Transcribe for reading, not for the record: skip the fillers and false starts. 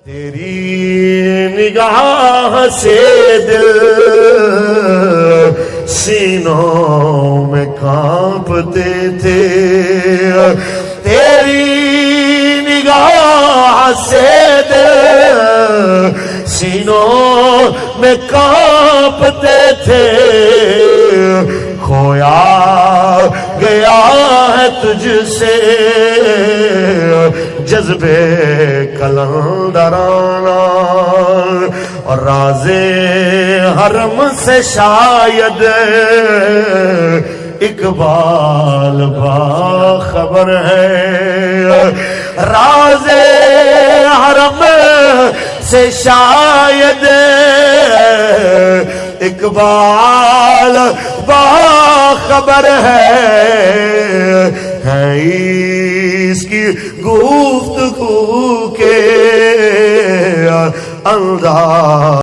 تیری نگاہ سے دل سینوں میں کانپتے تھے، تیری نگاہ سے دل سینوں میں کانپتے تھے، کھویا گیا ہے تجھ سے جذبے کلندرانہ، اور راز حرم سے شاید اقبال باخبر ہے، راز حرم سے شاید اقبال باخبر ہے اس کی گفتگو کے انداز